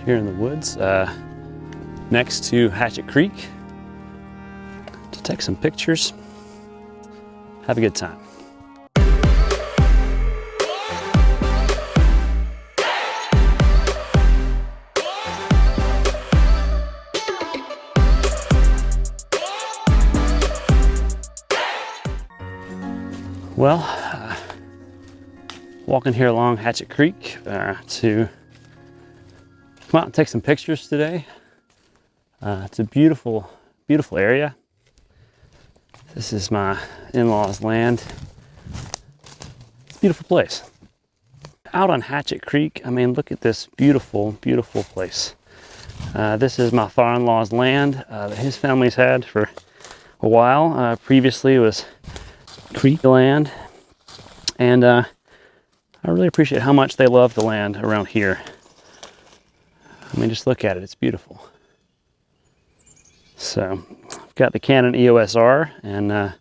here in the woods next to Hatchet Creek to take some pictures. Have a good time. Well, walking here along Hatchet Creek to come out and take some pictures today. It's a beautiful, beautiful area. This is my in-laws' land. It's a beautiful place. Out on Hatchet Creek, I mean, look at this beautiful, beautiful place. This is my father-in-law's land that his family's had for a while. Previously it was creek land, and I really appreciate how much they love the land around here. I mean, just look at it, it's beautiful. So I've got the Canon EOS R and the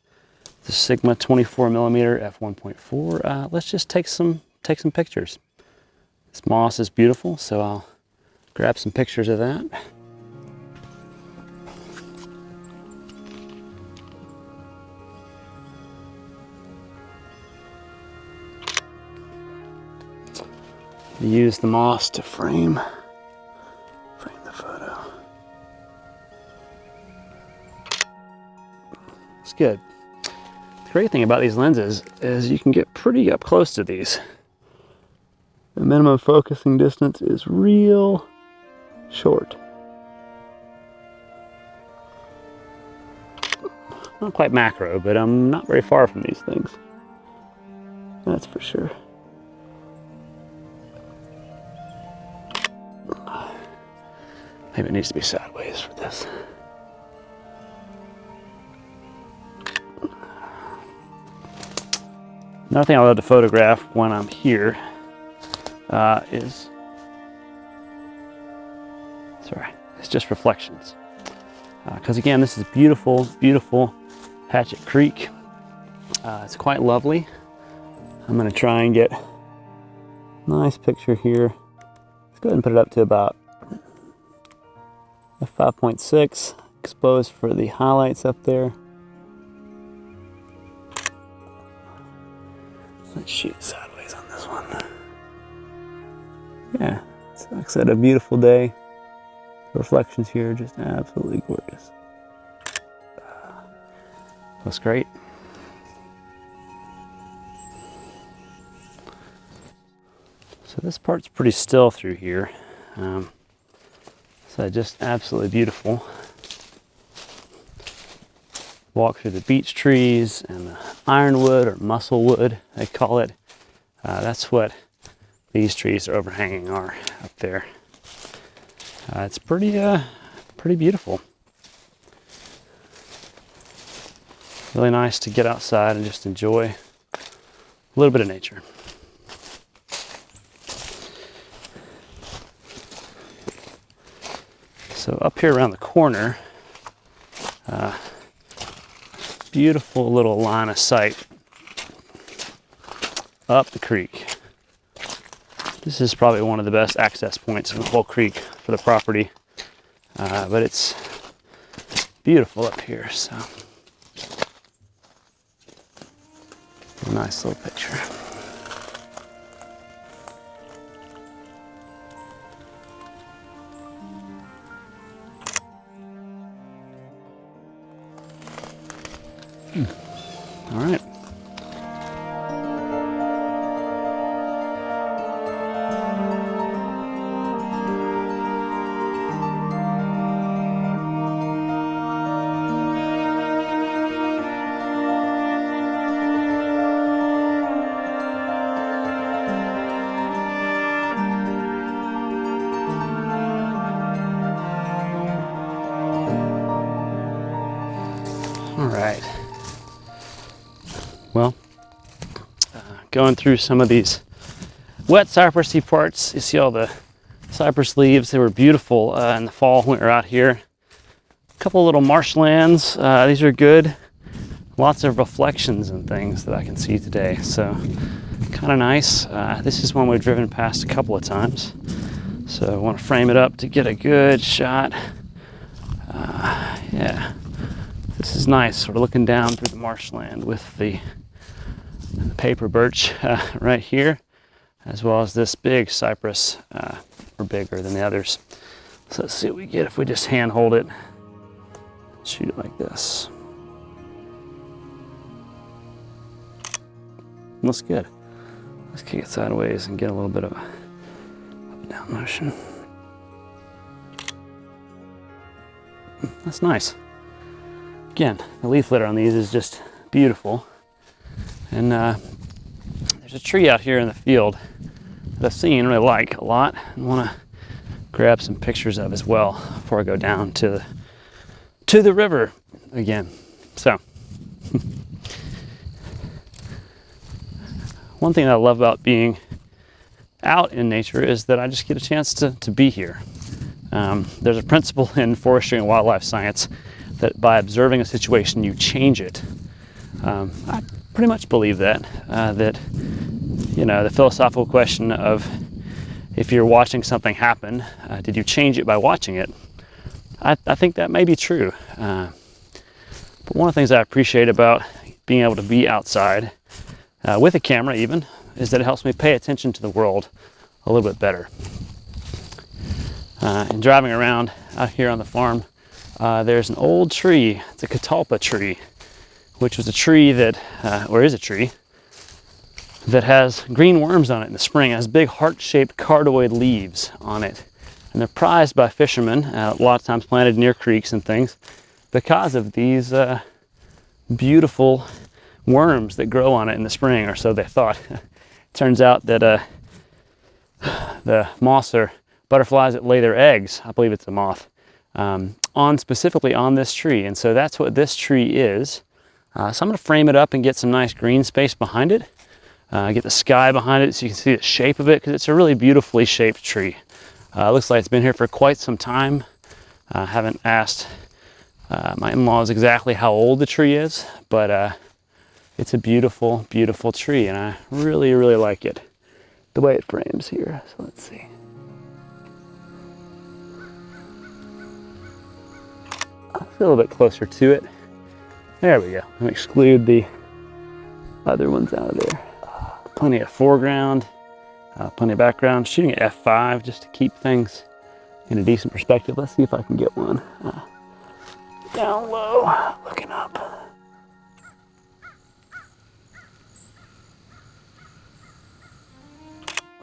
Sigma 24mm f1.4. Let's just take some pictures. This moss is beautiful, so I'll grab some pictures of that. Use the moss to frame the photo. It's good. The great thing about these lenses is you can get pretty up close to these. The minimum focusing distance is real short. Not quite macro, but I'm not very far from these things. That's for sure. Maybe it needs to be sideways for this. Another thing I love to photograph when I'm here is just reflections. Because again, this is beautiful, beautiful Hatchet Creek. It's quite lovely. I'm going to try and get a nice picture here. Let's go ahead and put it up to about a 5.6, exposed for the highlights up there. Let's shoot sideways on this one. Yeah, it's like I said, a beautiful day. The reflections here are just absolutely gorgeous. Looks great. So this part's pretty still through here. So just absolutely beautiful. Walk through the beech trees and the ironwood or musclewood, they call it. That's what these trees are overhanging are up there. It's pretty beautiful. Really nice to get outside and just enjoy a little bit of nature. So up here around the corner, beautiful little line of sight up the creek. This is probably one of the best access points in the whole creek for the property, but it's beautiful up here, so a nice little picture. All right. All right. Well, going through some of these wet cypressy parts, you see all the cypress leaves. They were beautiful in the fall when we were out here. A couple little marshlands. These are good. Lots of reflections and things that I can see today. So kind of nice. This is one we've driven past a couple of times. So I want to frame it up to get a good shot. Yeah, this is nice, sort of looking down through the marshland with the paper birch right here, as well as this big cypress, or bigger than the others. So let's see what we get if we just hand hold it, shoot it like this. Looks good. Let's kick it sideways and get a little bit of a up and down motion. That's nice. Again, the leaf litter on these is just beautiful. And there's a tree out here in the field that I've seen, really like a lot, and want to grab some pictures of as well before I go down to the river again. So one thing that I love about being out in nature is that I just get a chance to be here. There's a principle in forestry and wildlife science that by observing a situation, you change it. I pretty much believe that, you know, the philosophical question of if you're watching something happen, did you change it by watching it? I think that may be true. But one of the things I appreciate about being able to be outside, with a camera even, is that it helps me pay attention to the world a little bit better. And driving around out here on the farm, there's an old tree. It's a Catalpa tree, which was a tree that, or is a tree, that has green worms on it in the spring. It has big heart-shaped cardioid leaves on it. And they're prized by fishermen, a lot of times planted near creeks and things, because of these beautiful worms that grow on it in the spring, or so they thought. Turns out that the moths are butterflies that lay their eggs, I believe it's a moth, specifically on this tree. And so that's what this tree is. So I'm going to frame it up and get some nice green space behind it. Get the sky behind it so you can see the shape of it, because it's a really beautifully shaped tree. Looks like it's been here for quite some time. Haven't asked my in-laws exactly how old the tree is, but it's a beautiful, beautiful tree, and I really, really like it, the way it frames here. So let's see. I'll get a little bit closer to it. There we go. I'm exclude the other ones out of there. Plenty of foreground, plenty of background. Shooting at f5 just to keep things in a decent perspective. Let's see if I can get one down low, looking up.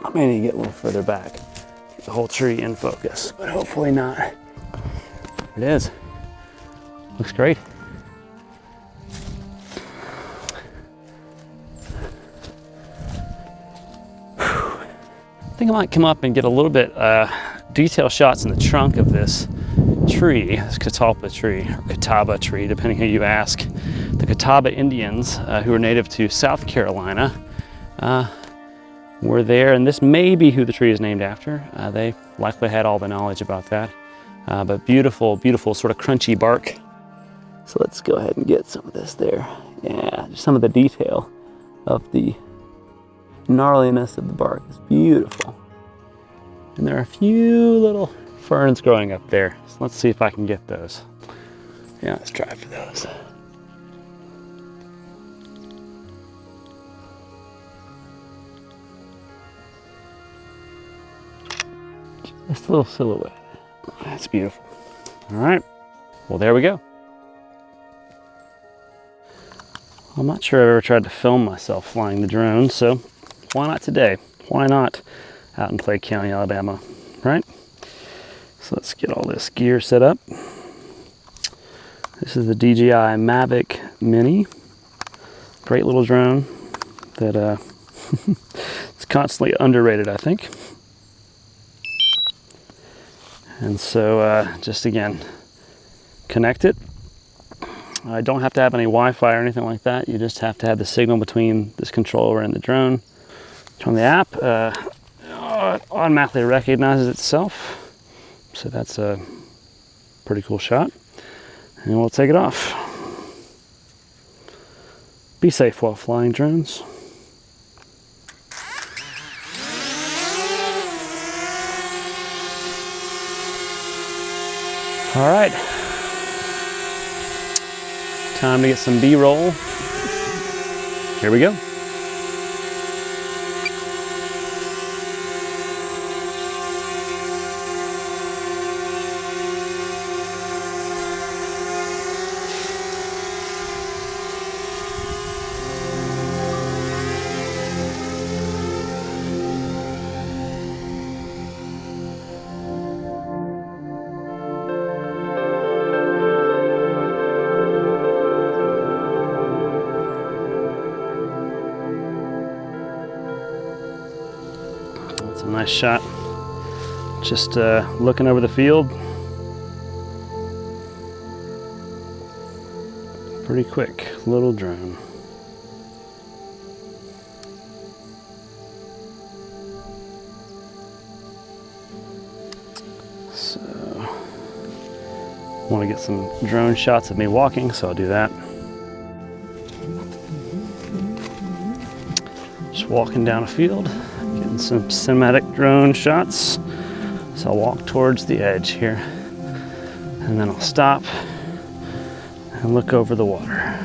I may need to get a little further back, get the whole tree in focus, but hopefully not. There it is. Looks great. I think I might come up and get a little bit detail shots in the trunk of this tree, this Catalpa tree, or Catawba tree, depending who you ask. The Catawba Indians, who are native to South Carolina, were there, and this may be who the tree is named after. They likely had all the knowledge about that. But beautiful, beautiful sort of crunchy bark. So let's go ahead and get some of this there. Yeah, just some of the detail of the gnarliness of the bark is beautiful. And there are a few little ferns growing up there. So let's see if I can get those. Yeah, let's try for those. Just a little silhouette. That's beautiful. All right, well, there we go. I'm not sure I've ever tried to film myself flying the drone, so why not today? Why not out in Clay County, Alabama, right? So let's get all this gear set up. This is the DJI Mavic Mini. Great little drone that it's constantly underrated, I think. And so just again, connect it. I don't have to have any Wi-Fi or anything like that. You just have to have the signal between this controller and the drone. Turn the app, it automatically recognizes itself. So that's a pretty cool shot. And we'll take it off. Be safe while flying drones. All right, time to get some B-roll. Here we go. That's a nice shot. Just looking over the field. Pretty quick little drone. So, want to get some drone shots of me walking, so I'll do that. Just walking down a field, getting some cinematic drone shots. So I'll walk towards the edge here, and then I'll stop and look over the water.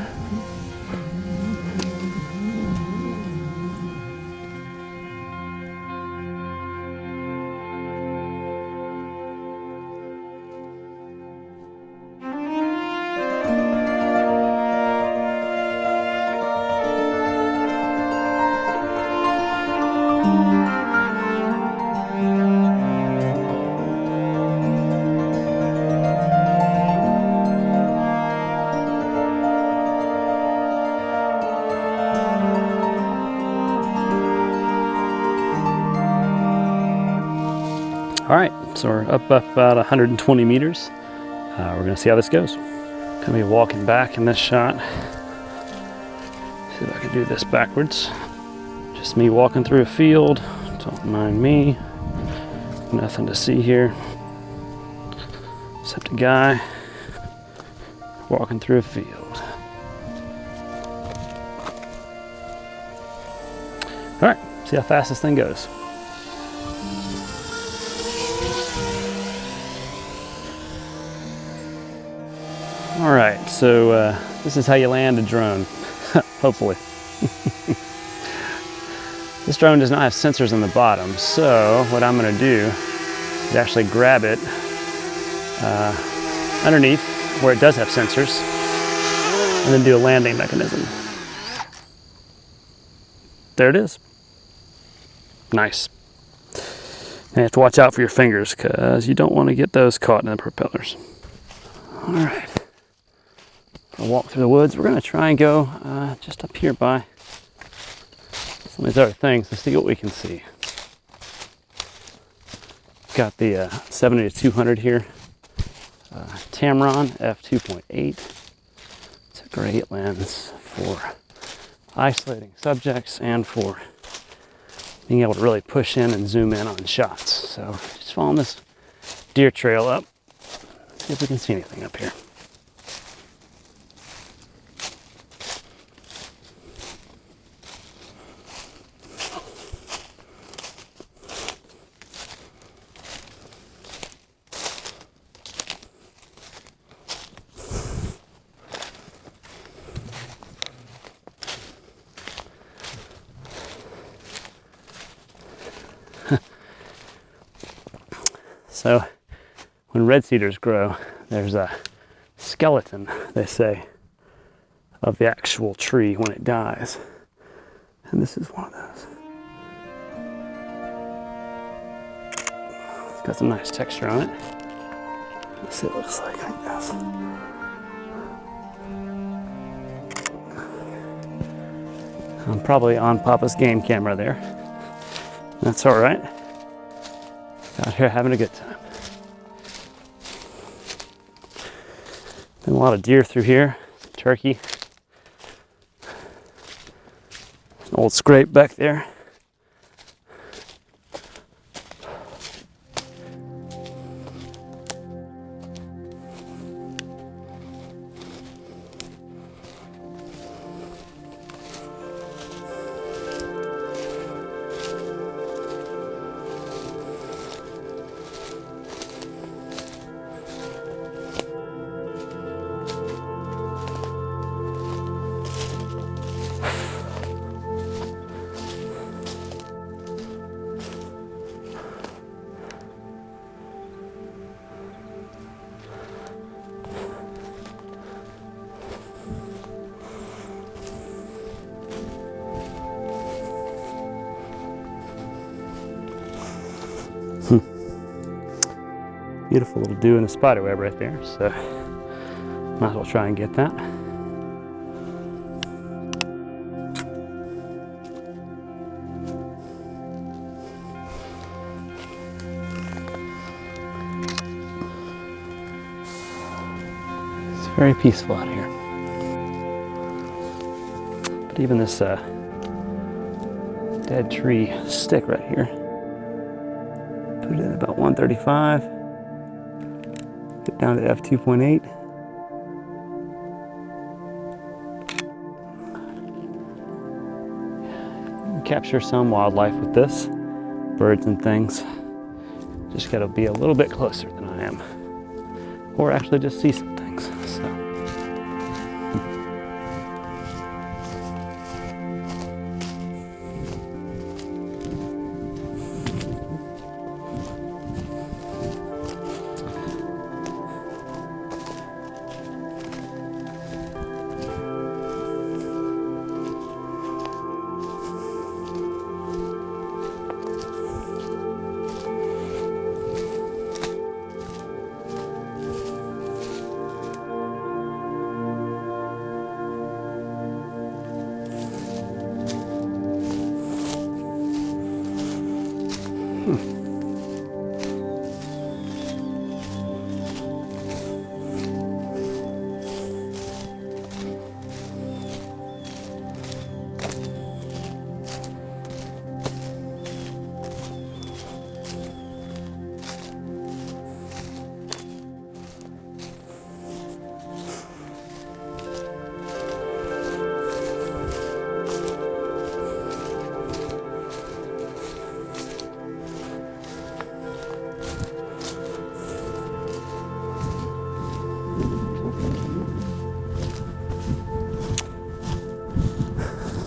All right, so we're up about 120 meters. We're gonna see how this goes. Gonna be walking back in this shot. See if I can do this backwards. Just me walking through a field. Don't mind me. Nothing to see here, except a guy walking through a field. All right, see how fast this thing goes. All right, so this is how you land a drone, hopefully. This drone does not have sensors on the bottom, so what I'm gonna do is actually grab it underneath where it does have sensors, and then do a landing mechanism. There it is. Nice. And you have to watch out for your fingers, because you don't want to get those caught in the propellers. All right. I'll walk through the woods. We're going to try and go just up here by some of these other things to see what we can see. Got the 70-200 here. Tamron f2.8. It's a great lens for isolating subjects and for being able to really push in and zoom in on shots. So just following this deer trail up. See if we can see anything up here. So when red cedars grow, there's a skeleton, they say, of the actual tree when it dies. And this is one of those. It's got some nice texture on it. Let's see what it looks like, I guess. I'm probably on Papa's game camera there. That's all right. Out here having a good time. Been a lot of deer through here, turkey. There's an old scrape back there. Beautiful little dew in the spiderweb right there, so might as well try and get that. It's very peaceful out here. But even this dead tree stick right here, put it at about 135, get down to f2.8. Capture some wildlife with this, birds and things. Just gotta be a little bit closer than I am, or actually just see some things. So.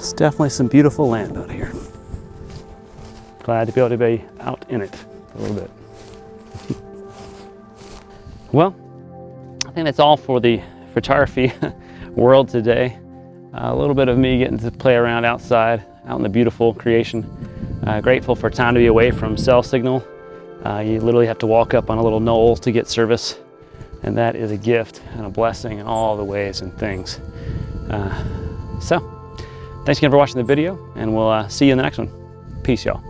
It's definitely some beautiful land out here. Glad to be able to be out in it a little bit. Well, I think that's all for the photography world today. A little bit of me getting to play around outside, out in the beautiful creation. Grateful for time to be away from cell signal. You literally have to walk up on a little knoll to get service, and that is a gift and a blessing in all the ways and things. So, thanks again for watching the video, and we'll see you in the next one. Peace, y'all.